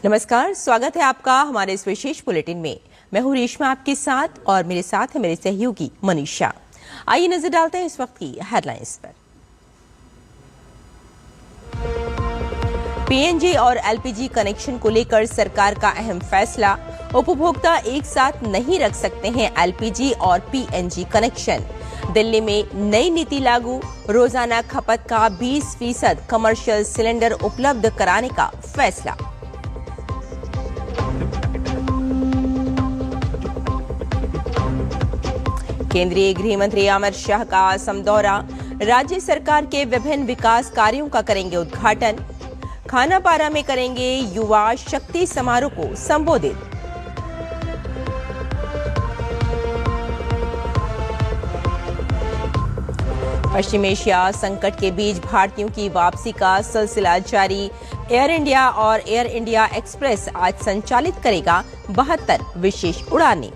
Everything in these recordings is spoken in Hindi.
नमस्कार, स्वागत है आपका हमारे इस विशेष बुलेटिन में। मैं हूं रेशमा आपके साथ और मेरे साथ है मेरे सहयोगी मनीषा। आइए नजर डालते हैं इस वक्त की हेडलाइंस पर। पीएनजी और एलपीजी कनेक्शन को लेकर सरकार का अहम फैसला। उपभोक्ता एक साथ नहीं रख सकते हैं एलपीजी और पीएनजी कनेक्शन। दिल्ली में नई नीति लागू। रोजाना खपत का 20% कमर्शियल सिलेंडर उपलब्ध कराने का फैसला। केंद्रीय गृह मंत्री अमित शाह का असम दौरा। राज्य सरकार के विभिन्न विकास कार्यों का करेंगे उद्घाटन। खानापारा में करेंगे युवा शक्ति समारोह को संबोधित। पश्चिम एशिया संकट के बीच भारतीयों की वापसी का सिलसिला जारी। एयर इंडिया और एयर इंडिया एक्सप्रेस आज संचालित करेगा 72 विशेष उड़ानें।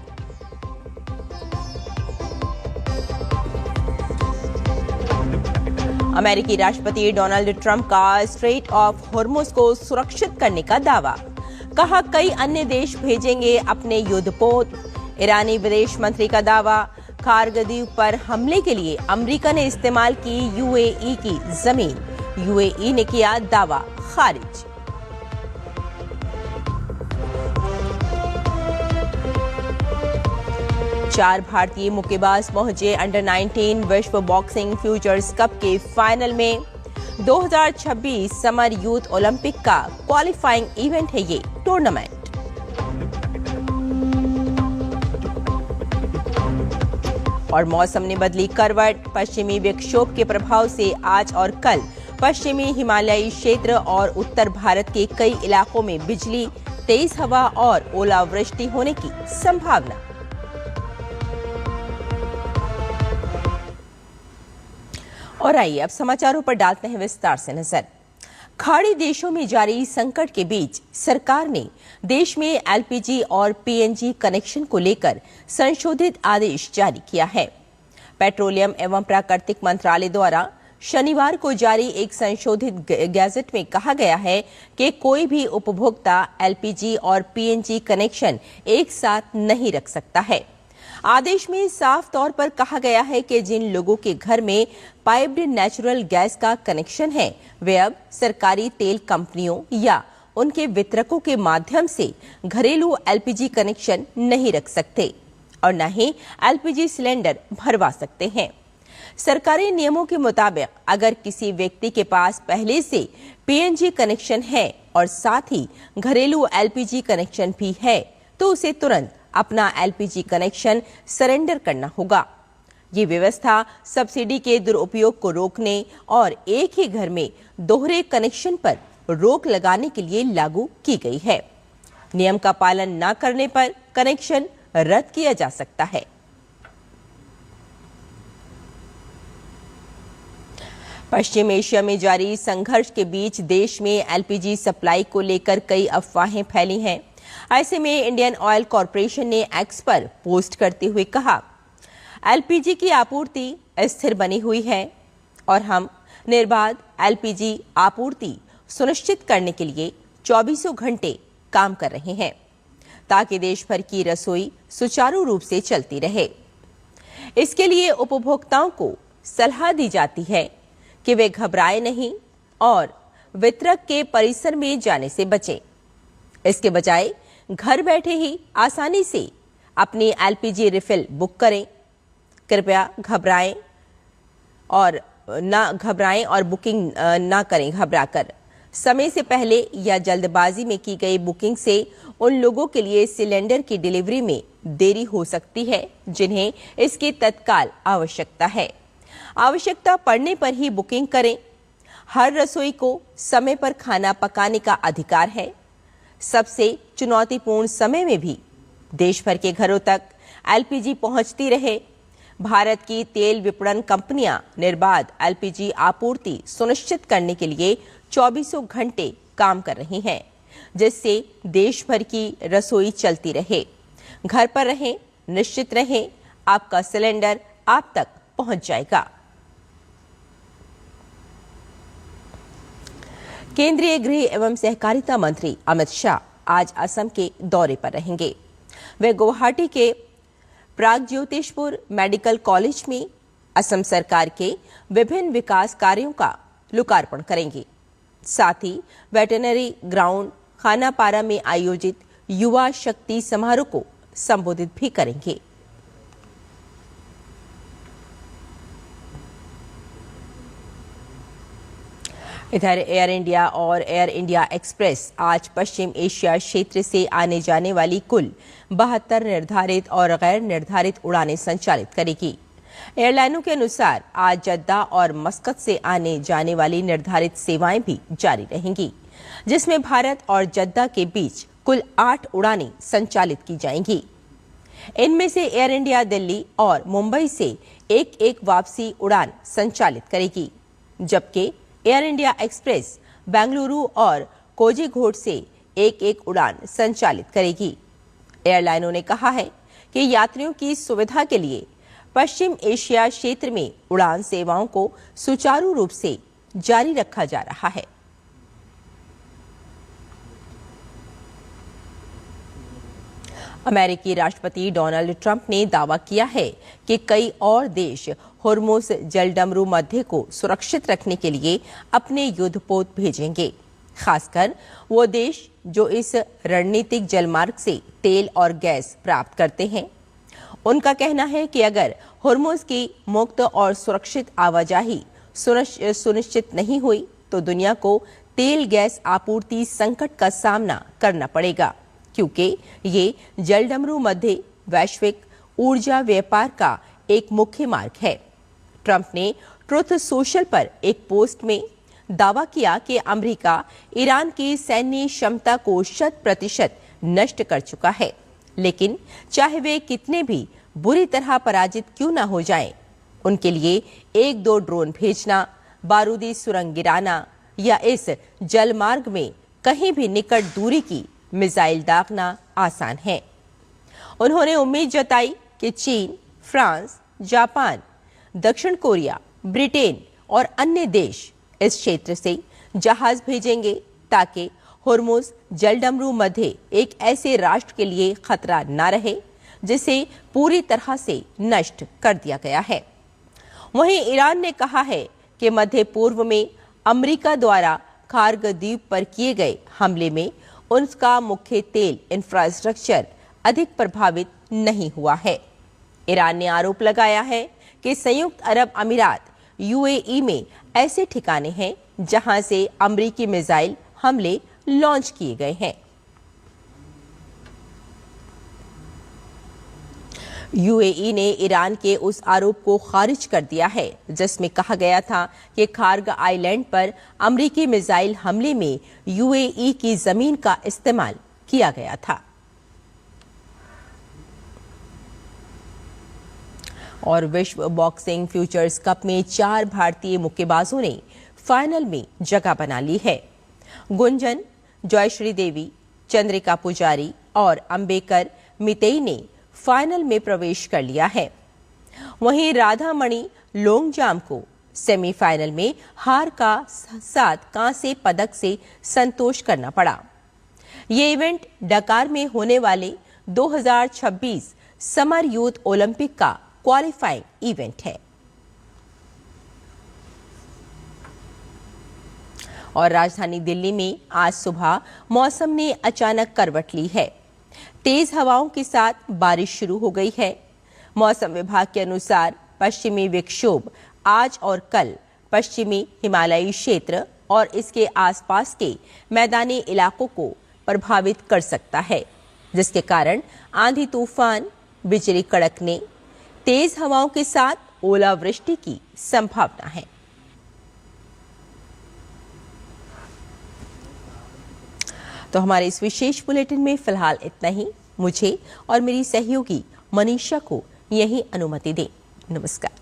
अमेरिकी राष्ट्रपति डोनाल्ड ट्रंप का स्ट्रेट ऑफ हॉर्मुज को सुरक्षित करने का दावा। कहा कई अन्य देश भेजेंगे अपने युद्धपोत। ईरानी विदेश मंत्री का दावा। कारगिल द्वीप पर हमले के लिए अमेरिका ने इस्तेमाल की यूएई की जमीन। यूएई ने किया दावा खारिज। चार भारतीय मुक्केबाज पहुंचे अंडर 19 विश्व बॉक्सिंग फ्यूचर्स कप के फाइनल में। 2026 समर यूथ ओलंपिक का क्वालिफाइंग इवेंट है ये टूर्नामेंट। और मौसम ने बदली करवट। पश्चिमी विक्षोभ के प्रभाव से आज और कल पश्चिमी हिमालयी क्षेत्र और उत्तर भारत के कई इलाकों में बिजली, तेज हवा और ओलावृष्टि होने की संभावना। और आइए अब समाचारों पर डालते हैं विस्तार से नजर। खाड़ी देशों में जारी संकट के बीच सरकार ने देश में एलपीजी और पीएनजी कनेक्शन को लेकर संशोधित आदेश जारी किया है। पेट्रोलियम एवं प्राकृतिक मंत्रालय द्वारा शनिवार को जारी एक संशोधित गैजेट में कहा गया है कि कोई भी उपभोक्ता एलपीजी और पीएनजी कनेक्शन एक साथ नहीं रख सकता है। आदेश में साफ तौर पर कहा गया है कि जिन लोगों के घर में पाइप्ड नेचुरल गैस का कनेक्शन है वे अब सरकारी तेल कंपनियों या उनके वितरकों के माध्यम से घरेलू एलपीजी कनेक्शन नहीं रख सकते और न ही एलपीजी सिलेंडर भरवा सकते हैं। सरकारी नियमों के मुताबिक अगर किसी व्यक्ति के पास पहले से पीएनजी कनेक्शन है और साथ ही घरेलू एलपीजी कनेक्शन भी है तो उसे तुरंत अपना एलपीजी कनेक्शन सरेंडर करना होगा। ये व्यवस्था सब्सिडी के दुरुपयोग को रोकने और एक ही घर में दोहरे कनेक्शन पर रोक लगाने के लिए लागू की गई है। नियम का पालन न करने पर कनेक्शन रद्द किया जा सकता है। पश्चिम एशिया में जारी संघर्ष के बीच देश में एलपीजी सप्लाई को लेकर कई अफवाहें फैली हैं। ऐसे में इंडियन ऑयल कॉरपोरेशन ने एक्स पर पोस्ट करते हुए कहा, एलपीजी की आपूर्ति स्थिर बनी हुई है और हम निर्बाध एलपीजी आपूर्ति सुनिश्चित करने के लिए 24 घंटे काम कर रहे हैं ताकि देश भर की रसोई सुचारू रूप से चलती रहे। इसके लिए उपभोक्ताओं को सलाह दी जाती है कि वे घबराएं नहीं और वितरक के परिसर में जाने से बचें। इसके बजाय घर बैठे ही आसानी से अपनी एलपीजी रिफिल बुक करें। कृपया घबराएं और बुकिंग ना करें घबराकर। समय से पहले या जल्दबाजी में की गई बुकिंग से उन लोगों के लिए सिलेंडर की डिलीवरी में देरी हो सकती है जिन्हें इसकी तत्काल आवश्यकता है। आवश्यकता पड़ने पर ही बुकिंग करें। हर रसोई को समय पर खाना पकाने का अधिकार है। सबसे चुनौतीपूर्ण समय में भी देश भर के घरों तक एलपीजी पहुंचती रहे। भारत की तेल विपणन कंपनियां निर्बाध एलपीजी आपूर्ति सुनिश्चित करने के लिए 24 घंटे काम कर रही हैं, जिससे देश भर की रसोई चलती रहे। घर पर रहें, निश्चित रहें, आपका सिलेंडर आप तक पहुंच जाएगा। केंद्रीय गृह एवं सहकारिता मंत्री अमित शाह आज असम के दौरे पर रहेंगे। वे गुवाहाटी के प्रागज्योतिषपुर मेडिकल कॉलेज में असम सरकार के विभिन्न विकास कार्यों का लोकार्पण करेंगे। साथ ही वेटरनरी ग्राउंड खानापारा में आयोजित युवा शक्ति समारोह को संबोधित भी करेंगे। इधर एयर इंडिया और एयर इंडिया एक्सप्रेस आज पश्चिम एशिया क्षेत्र से आने जाने वाली कुल 72 निर्धारित और गैर निर्धारित उड़ानें संचालित करेगी। एयरलाइनों के अनुसार आज जद्दा और मस्कत से आने जाने वाली निर्धारित सेवाएं भी जारी रहेंगी, जिसमें भारत और जद्दा के बीच कुल 8 उड़ानें संचालित की जाएंगी। इनमें से एयर इंडिया दिल्ली और मुंबई से एक वापसी उड़ान संचालित करेगी, जबकि एयर इंडिया एक्सप्रेस बेंगलुरु और कोझिकोड से एक उड़ान संचालित करेगी। एयरलाइनों ने कहा है कि यात्रियों की सुविधा के लिए पश्चिम एशिया क्षेत्र में उड़ान सेवाओं को सुचारू रूप से जारी रखा जा रहा है। अमेरिकी राष्ट्रपति डोनाल्ड ट्रंप ने दावा किया है कि कई और देश होर्मुज जलडमरू मध्य को सुरक्षित रखने के लिए अपने युद्धपोत भेजेंगे, खासकर वो देश जो इस रणनीतिक जलमार्ग से तेल और गैस प्राप्त करते हैं। उनका कहना है कि अगर होर्मुज की मुक्त और सुरक्षित आवाजाही सुनिश्चित नहीं हुई तो दुनिया को तेल गैस आपूर्ति संकट का सामना करना पड़ेगा, क्योंकि ये जलडमरू मध्य वैश्विक ऊर्जा व्यापार का एक मुख्य मार्ग है। ट्रंप ने ट्रुथ सोशल पर एक पोस्ट में दावा किया कि अमेरिका ईरान की सैन्य क्षमता को 100% नष्ट कर चुका है, लेकिन चाहे वे कितने भी बुरी तरह पराजित क्यों न हो जाएं, उनके लिए 1-2 ड्रोन भेजना, बारूदी सुरंग गिराना या इस जलमार्ग में कहीं भी निकट दूरी की मिसाइल दागना आसान है। उन्होंने उम्मीद जताई कि चीन, फ्रांस, जापान, दक्षिण कोरिया, ब्रिटेन और अन्य देश इस क्षेत्र से जहाज भेजेंगे ताकि होर्मुज जलडमरू मध्य एक ऐसे राष्ट्र के लिए खतरा न रहे जिसे पूरी तरह से नष्ट कर दिया गया है। वहीं ईरान ने कहा है कि मध्य पूर्व में अमेरिका द्वारा खार्ग द्वीप पर किए गए हमले में उनका मुख्य तेल इंफ्रास्ट्रक्चर अधिक प्रभावित नहीं हुआ है। ईरान ने आरोप लगाया है कि संयुक्त अरब अमीरात यूएई में ऐसे ठिकाने हैं जहां से अमेरिकी मिसाइल हमले लॉन्च किए गए हैं। यूएई ने ईरान के उस आरोप को खारिज कर दिया है जिसमें कहा गया था कि खार्ग आइलैंड पर अमेरिकी मिसाइल हमले में यूएई की जमीन का इस्तेमाल किया गया था। और विश्व बॉक्सिंग फ्यूचर्स कप में 4 भारतीय मुक्केबाजों ने फाइनल में जगह बना ली है। गुंजन, जयश्री देवी, चंद्रिका पुजारी और अंबेकर मितेई ने फाइनल में प्रवेश कर लिया है। वहीं राधामणि लोंगजाम को सेमीफाइनल में हार का साथ कांस्य पदक से संतोष करना पड़ा। ये इवेंट डकार में होने वाले 2026 समर यूथ ओलंपिक का क्वालिफाइंग इवेंट है। और राजधानी दिल्ली में आज सुबह मौसम ने अचानक करवट ली है। तेज हवाओं के साथ बारिश शुरू हो गई है। मौसम विभाग के अनुसार पश्चिमी विक्षोभ आज और कल पश्चिमी हिमालयी क्षेत्र और इसके आसपास के मैदानी इलाकों को प्रभावित कर सकता है, जिसके कारण आंधी तूफान, बिजली कड़कने, तेज हवाओं के साथ ओलावृष्टि की संभावना है। तो हमारे इस विशेष बुलेटिन में फिलहाल इतना ही। मुझे और मेरी सहयोगी मनीषा को यही अनुमति दें। नमस्कार।